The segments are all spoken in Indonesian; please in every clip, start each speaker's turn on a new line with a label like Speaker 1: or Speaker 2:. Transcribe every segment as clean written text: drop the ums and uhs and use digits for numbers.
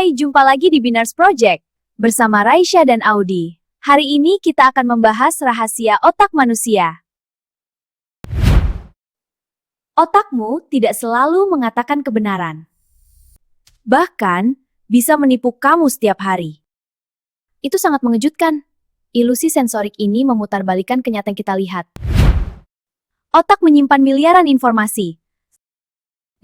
Speaker 1: Hai, jumpa lagi di Binars Project. Bersama Raisya dan Audi. Hari ini kita akan membahas rahasia otak manusia. Otakmu tidak selalu mengatakan kebenaran. Bahkan, bisa menipu kamu setiap hari. Itu sangat mengejutkan. Ilusi sensorik ini memutarbalikkan kenyataan yang kita lihat. Otak menyimpan miliaran informasi.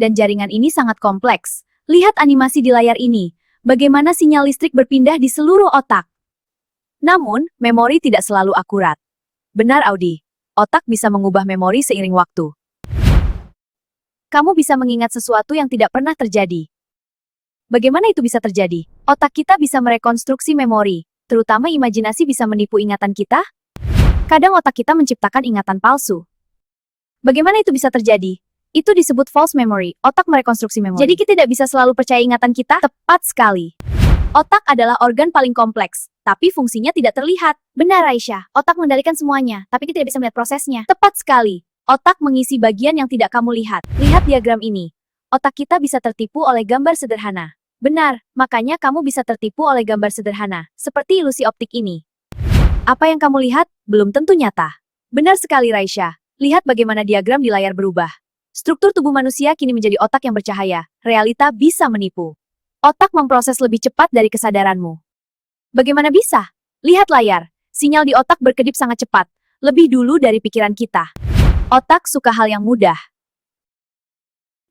Speaker 1: Dan jaringan ini sangat kompleks. Lihat animasi di layar ini. Bagaimana sinyal listrik berpindah di seluruh otak. Namun, memori tidak selalu akurat. Benar, Audi. Otak bisa mengubah memori seiring waktu. Kamu bisa mengingat sesuatu yang tidak pernah terjadi. Bagaimana itu bisa terjadi? Otak kita bisa merekonstruksi memori, terutama imajinasi bisa menipu ingatan kita. Kadang otak kita menciptakan ingatan palsu. Bagaimana itu bisa terjadi? Itu disebut false memory, otak merekonstruksi memori. Jadi kita tidak bisa selalu percaya ingatan kita? Tepat sekali. Otak adalah organ paling kompleks, tapi fungsinya tidak terlihat. Benar, Aisyah. Otak mengendalikan semuanya, tapi kita tidak bisa melihat prosesnya. Tepat sekali. Otak mengisi bagian yang tidak kamu lihat. Lihat diagram ini. Otak kita bisa tertipu oleh gambar sederhana. Benar, makanya kamu bisa tertipu oleh gambar sederhana, seperti ilusi optik ini. Apa yang kamu lihat, belum tentu nyata. Benar sekali, Raisya. Lihat bagaimana diagram di layar berubah. Struktur tubuh manusia kini menjadi otak yang bercahaya. Realita bisa menipu. Otak memproses lebih cepat dari kesadaranmu. Bagaimana bisa? Lihat layar. Sinyal di otak berkedip sangat cepat. Lebih dulu dari pikiran kita. Otak suka hal yang mudah.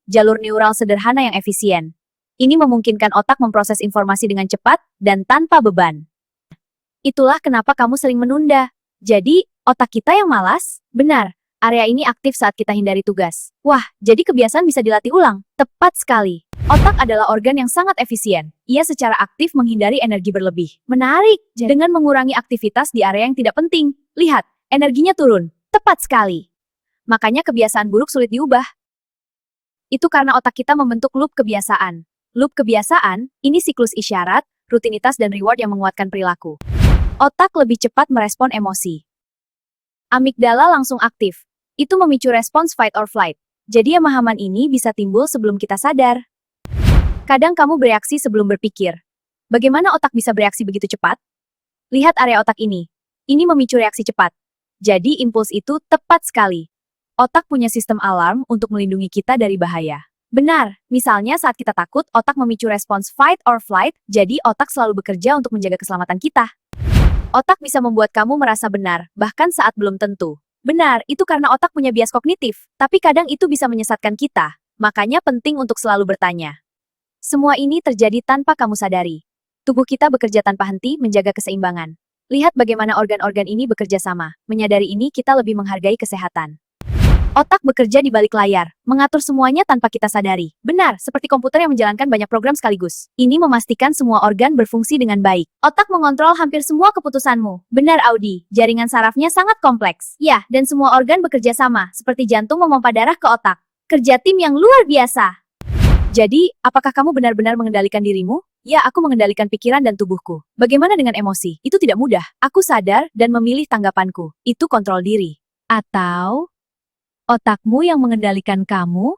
Speaker 1: Jalur neural sederhana yang efisien. Ini memungkinkan otak memproses informasi dengan cepat dan tanpa beban. Itulah kenapa kamu sering menunda. Jadi, otak kita yang malas? Benar. Area ini aktif saat kita hindari tugas. Wah, jadi kebiasaan bisa dilatih ulang. Tepat sekali. Otak adalah organ yang sangat efisien. Ia secara aktif menghindari energi berlebih. Menarik. Dengan mengurangi aktivitas di area yang tidak penting. Lihat, energinya turun. Tepat sekali. Makanya kebiasaan buruk sulit diubah. Itu karena otak kita membentuk loop kebiasaan. Loop kebiasaan, ini siklus isyarat, rutinitas dan reward yang menguatkan perilaku. Otak lebih cepat merespon emosi. Amigdala langsung aktif. Itu memicu respons fight or flight. Jadi pemahaman ini bisa timbul sebelum kita sadar. Kadang kamu bereaksi sebelum berpikir. Bagaimana otak bisa bereaksi begitu cepat? Lihat area otak ini. Ini memicu reaksi cepat. Jadi impuls itu tepat sekali. Otak punya sistem alarm untuk melindungi kita dari bahaya. Benar, misalnya saat kita takut, otak memicu respons fight or flight, jadi otak selalu bekerja untuk menjaga keselamatan kita. Otak bisa membuat kamu merasa benar, bahkan saat belum tentu. Benar, itu karena otak punya bias kognitif, tapi kadang itu bisa menyesatkan kita. Makanya penting untuk selalu bertanya. Semua ini terjadi tanpa kamu sadari. Tubuh kita bekerja tanpa henti menjaga keseimbangan. Lihat bagaimana organ-organ ini bekerja sama. Menyadari ini kita lebih menghargai kesehatan. Otak bekerja di balik layar, mengatur semuanya tanpa kita sadari. Benar, seperti komputer yang menjalankan banyak program sekaligus. Ini memastikan semua organ berfungsi dengan baik. Otak mengontrol hampir semua keputusanmu. Benar, Audi. Jaringan sarafnya sangat kompleks. Ya, dan semua organ bekerja sama, seperti jantung memompa darah ke otak. Kerja tim yang luar biasa. Jadi, apakah kamu benar-benar mengendalikan dirimu? Ya, aku mengendalikan pikiran dan tubuhku. Bagaimana dengan emosi? Itu tidak mudah. Aku sadar dan memilih tanggapanku. Itu kontrol diri. Atau otakmu yang mengendalikan kamu?